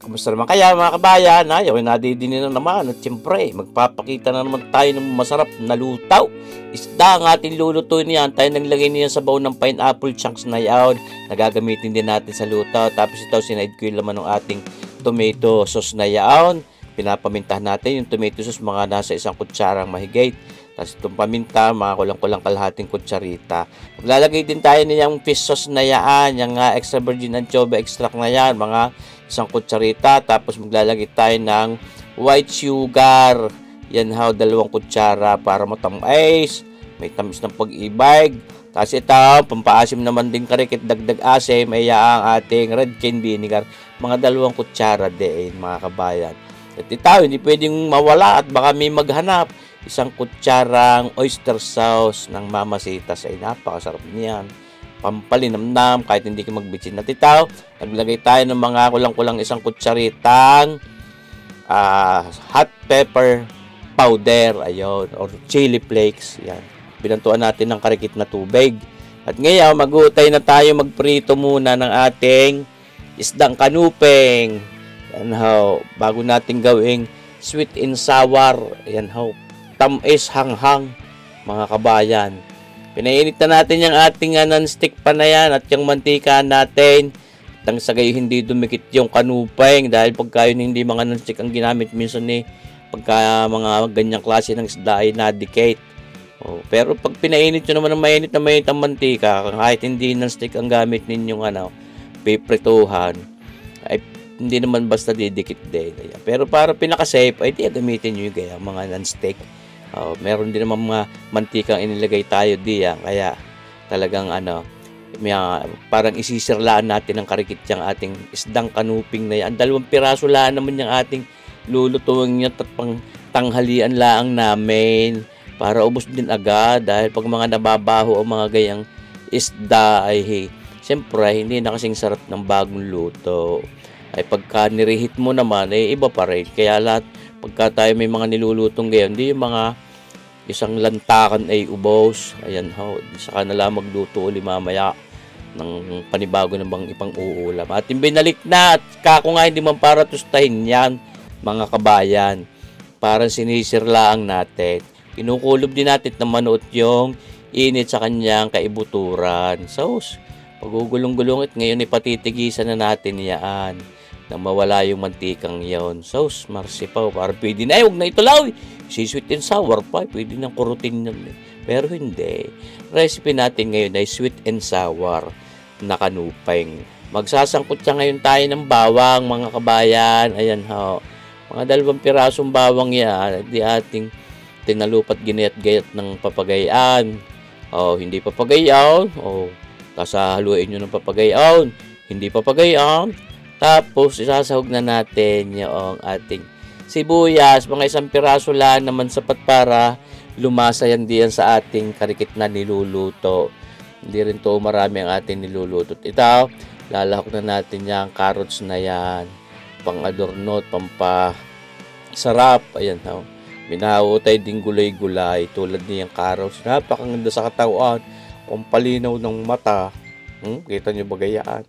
Kumusta naman kaya mga kabayan? Ayaw, nadidinin na naman. At siyempre, magpapakita na naman tayo ng masarap na lutaw. Isda ang ating lulutuin niyan. Tayo naglagay niyan sa baw ng pineapple chunks na yaon. Nagagamitin din natin sa lutaw. Tapos ito, sinaid ko yung laman ng ating tomato sauce na yaon. Pinapamintahan natin yung tomato sauce mga nasa 1 kutsarang mahigit. Tapos itong paminta, mga kulang-kulang kalahating kutsarita. Maglalagay din tayo niyang fish sauce na yan, yung extra virgin anchovy extract na yan, mga 1 kutsarita. Tapos maglalagay tayo ng white sugar. Yan 2 kutsara para matamis. May tamis ng pag-ibig. Tapos ito, pampaasim naman din karikit, dagdag asim, ay ang ating red cane vinegar. Mga 2 kutsara din, mga kabayan. At ito, hindi pwedeng mawala at baka may maghanap. 1 kutsarang oyster sauce ng Mamasitas ay napakasarap niyan. Pampalinamnam kahit hindi ka magbitsin. At ito, naglagay tayo ng mga kulang-kulang 1 kutsaritang hot pepper powder, ayun, or chili flakes. Yan. Binantuan natin ng karikit na tubig. At ngayon, mag-uutay na tayo magprito muna ng ating isdang kanuping. Yan ho, bago natin gawing sweet and sour. Yan ho, tamis hanghang, mga kabayan. Pinainit na natin yung ating non-stick pan na yan at yung mantika natin. Nang sa gayo hindi dumikit yung kanuping dahil pagka yun hindi mga non-stick ang ginamit minsan pagka mga ganyang klase ng isda ay nadikate. Pero pag pinainit nyo naman ng mainit na mainit ang mantika, kahit hindi non-stick ang gamit ninyong piprituhan, ay hindi naman basta didikit din. Pero para pinaka-safe, ay gamitin nyo yung mga non-stick. Meron din naman mga mantikang inilagay tayo diyan. Kaya talagang parang isisirlaan natin ng karikit yung ating isdang kanuping na yan. 2 piraso lang naman yung ating lulutuin niya at pang tanghalian lang namin para ubos din agad. Dahil pag mga nababaho o mga gayang isda ay siyempre hindi na kasing sarap ng bagong luto. Ay pagka nirehit mo naman ay iba pa rin. Kaya lahat pagka tayo may mga nilulutong gayon, hindi yung mga 1 lantakan ay ubos. Ayan ho, saka na lang magluto uli mamaya ng panibago ng bang ipang uulam. At binalik na at kako nga hindi man para tustahin yan, mga kabayan. Parang sinisirlaang natin. Kinukulob din natin na manuot yung init sa kanyang kaibuturan. So, pagugulong-gulong at ngayon ipatitigisan na natin yan nang mawala yung mantikang yon. So, marsipaw, para pwede na. Huwag na itulaw. Si-sweet and sour pa. Pwede nang kurutin yun. Pero hindi. Recipe natin ngayon ay sweet and sour na kanuping. Magsasangkot siya ngayon tayo ng bawang, mga kabayan. Ayan ho. Mga 2 pirasong bawang yan. Di ating tinalupat ginayat-gayat ng papagayan. Hindi papagayan. Kasahaluin nyo ng papagayan. Hindi papagayan. Tapos, isasahog na natin yung ating sibuyas. Mga 1 piraso lang naman sapat para lumasa yan diyan sa ating karikit na niluluto. Hindi rin to marami ang ating niluluto. Ito, lalahok na natin yung carrots na yan. Pang-adorno, pampasarap. Ayan, minautay din gulay-gulay tulad niyang carrots. Napakaganda sa katawan. Pampalinaw ng mata. Kita nyo ba gayaan?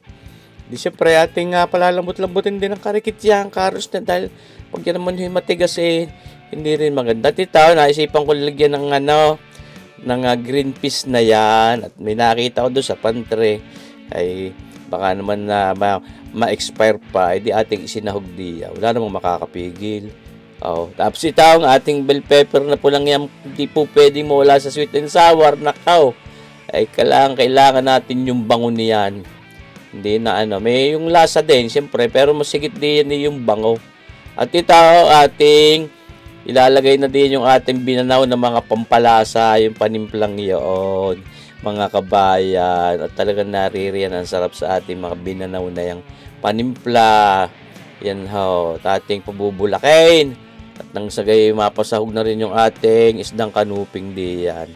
Di siyempre ating palalambot-lambutin din ang karikit yan, carrots na dahil pag yan naman yung matigas hindi rin maganda. Titaw, naisipan ko lagyan ng green peas na yan at may nakita ko doon sa pantry ay baka naman na ma-expire pa, di ating isinahog diya. Wala namang makakapigil. Tapos ito ang ating bell pepper na pulang yan, hindi po pwedeng mawala sa sweet and sour. Nakaw, ay kailangan natin yung bango niyan. Hindi na may yung lasa din, siyempre, pero masigit din yung bango. At ito, ating ilalagay na din yung ating binanaw na mga pampalasa, yung panimplang yun, mga kabayan. At talagang naririyan ang sarap sa ating mga binanaw na yung panimpla. Yan ho, ating pabubulakin. At nang sagay, mapasahog na rin yung ating isdang kanuping diyan.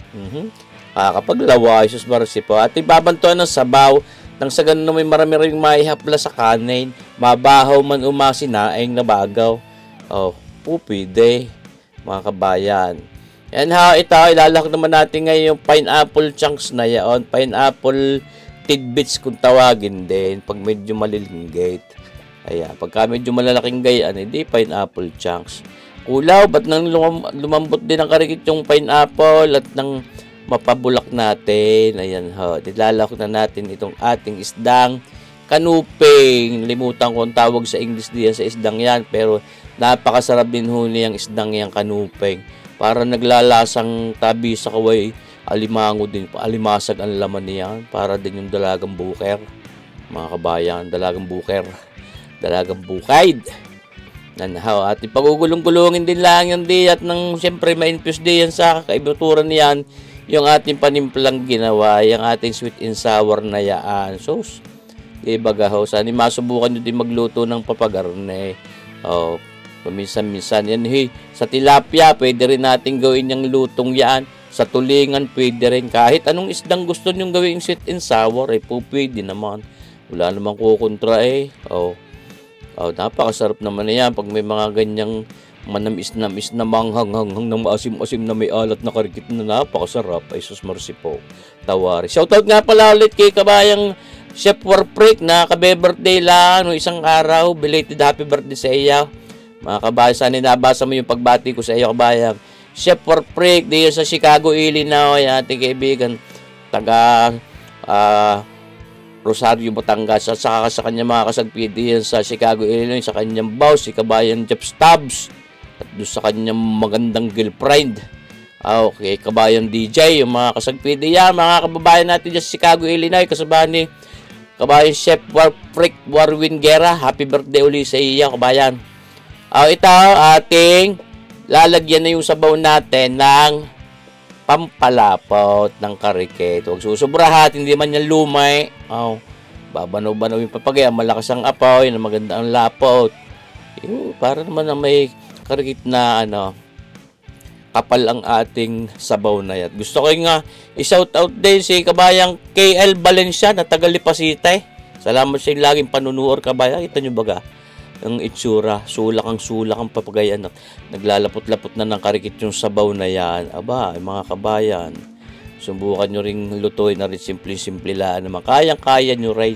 Kapag laway, sus marasipo. At ibabantuan ng sabaw. Nang sa ganun na may marami rin maihapla sa kanin, mabahaw man umasinaing na bagaw. Pwede, mga kabayan. Yan ito, ilalahok naman natin ngayon yung pineapple chunks na yan. Pineapple tidbits kung tawagin din, pag medyo malilinggit. Ayan, pagka medyo malalaking gayaan, hindi pineapple chunks. Kulaw, ba't nang lumambot din ang karikit yung pineapple at nang mapabulak natin. Ayan ho, nilalak na natin itong ating isdang kanuping. Nalimutan ko ang tawag sa English diyan sa isdang yan, pero napakasarap din huli ang isdang yang kanuping. Para naglalasang tabi sa kaway, alimango din, alimasag ang laman niyan. Para din yung dalagang buker, mga kabayan, dalagang buker, dalagang bukaid. Nanhaw, at ipagugulong-gulungin din lang yan di, at nang siyempre ma-infuse din yan sa kaibuturan niyan yung ating panimplang ginawa, yung ating sweet and sour na yaan. So, ibaga ho, sana masubukan nyo din magluto ng papagarne. Oh, paminsan-minsan yan. Hey, sa tilapia, pwede rin natin gawin yung lutong yan. Sa tulingan, pwede rin. Kahit anong isdang gusto nyo gawin sweet and sour, pwede naman. Wala namang kukontra Oh, napakasarap naman na yan pag may mga ganyang manamis-namis na manghang-hanghang na maasim-asim na may alat na karikit na napakasarap. Ay sus mercy po, tawari. Shoutout nga pala ulit kay kabayang Chef Warpreak na kabe-birthday lang no, isang araw. Belated happy birthday sa iyo. Mga kabayan, sana nabasa mo yung pagbati ko sa iyo kabayang Chef Warpreak diyan sa Chicago, Illinois. Ating kaibigan taga Rosario, Batangas, at saka sa kanyang mga kasagpi diyan sa Chicago, Illinois, sa kanyang boss, si kabayan Jeff Stubbs, at doon sa kanyang magandang girlfriend. Okay, kabayan DJ, yung mga kasagpi diyan, mga kababayan natin diyan sa Chicago, Illinois, kasabahan ni kabayan Chef Warpreak Warwin Guerra. Happy birthday uli sa iyo, kabayan. Ito, ating lalagyan na yung sabaw natin ng pampalapot ng karikit. Huwag susubrahat, hindi man yan lumay. Babanaw-banaw yung papagay. Malakas ang apoy, na maganda ang lapot. Para naman na may karikit na kapal ang ating sabaw na yan. Gusto ko nga i-shout out din si kabayang KL Valencia na taga Lipasite. Salamat sa yung laging panunuor, kabayang. Kita nyo baga ang itsura, sulak ang papagay, naglalapot-lapot na ng karikit yung sabaw na yan. Aba, mga kabayan, subukan nyo ring lutuin na rin, simple-simple lang naman. Kayang-kaya nyo rin.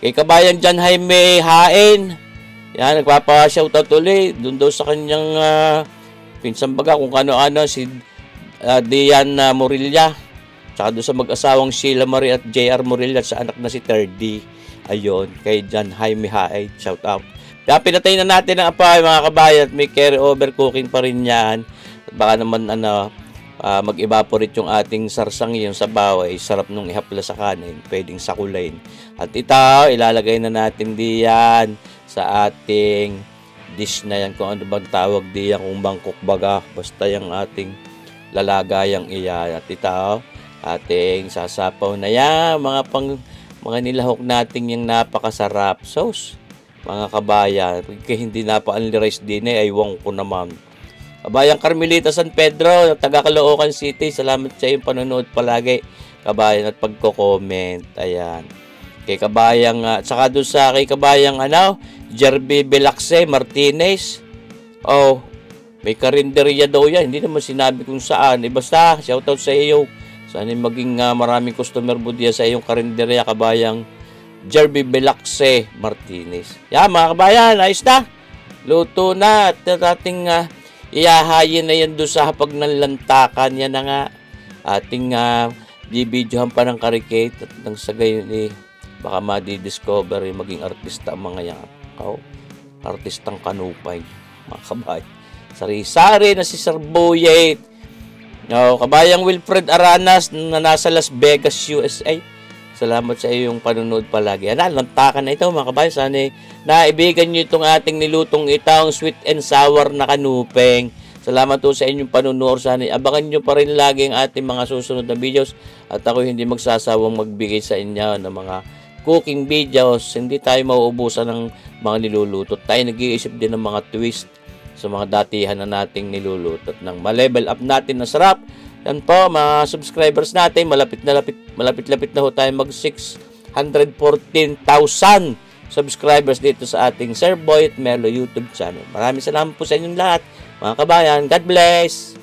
Kay kabayan dyan, Jaime Hain, yan, nagpapa-shoutout ulit, doon daw sa kanyang pinsan baga, kung ano-ano, si Dian Morilla, tsaka doon sa mag-asawang Sheila Marie at JR Morilla, at sa anak na si Terdy. Ayun, kay John Jaime Hain, shoutout. Kaya pinatay na natin ang apoy, mga kabayan, at may carry over cooking pa rin yan. At baka naman mag-evaporate yung ating sarsang yung sabaw, ay sarap nung ihapla sa kanin, pwedeng sakulain. At ito, ilalagay na natin diyan sa ating dish na yan, kung ano bang tawag diyan, kung bangkok baga, basta yung ating lalagayang iyan. At ito, ating sasapaw na yan, mga nilahok natin yung napakasarap sauce. Mga kabayan, kaya hindi napa-only rice din ay wong ko naman. Kabayang Carmelita San Pedro, taga Caloocan City, salamat sa iyong panonood palagi, kabayan, at pagko-comment. Ayan. Kay kabayang, saka doon sa kay kabayang Jerby Belaxe Martinez. May karinderya daw yan, hindi naman sinabi kung saan. Basta, shoutout sa iyo. Sana maging maraming customer mo diya sa iyong karinderya, kabayang Jerby Belaxe Martinez. Yan, mga kabayan, ayos na. Luto na. At ating iyahayin na yan doon sa hapag ng lantakan. Yan na nga. Ating bibidyohan pa ng karikate. At nang sa gayon baka madidiscover maging artista ang mga yan. Artistang kanupay, mga kabayan. Sari-sari na si Sir Boyet. Kabayang Wilfred Aranas na nasa Las Vegas, USA. Salamat sa iyong panunod palagi. Lantakan na ito, mga kabayan. Sana naibigan nyo itong ating nilutong itong sweet and sour na kanupeng. Salamat po sa inyong panunod. Sana abangan nyo pa rin lagi ang ating mga susunod na videos. At ako hindi magsasawang magbigay sa inyo ng mga cooking videos. Hindi tayo mauubusan ng mga niluluto. Tayo nag-iisip din ng mga twist sa mga datihan na nating niluluto. At nang ma-level up natin na sarap. Yan po, mga subscribers natin, malapit na ho tayo mag 614,000 subscribers dito sa ating Sir Boy at Melo YouTube channel. Maraming salamat po sa inyong lahat, mga kabayan. God bless!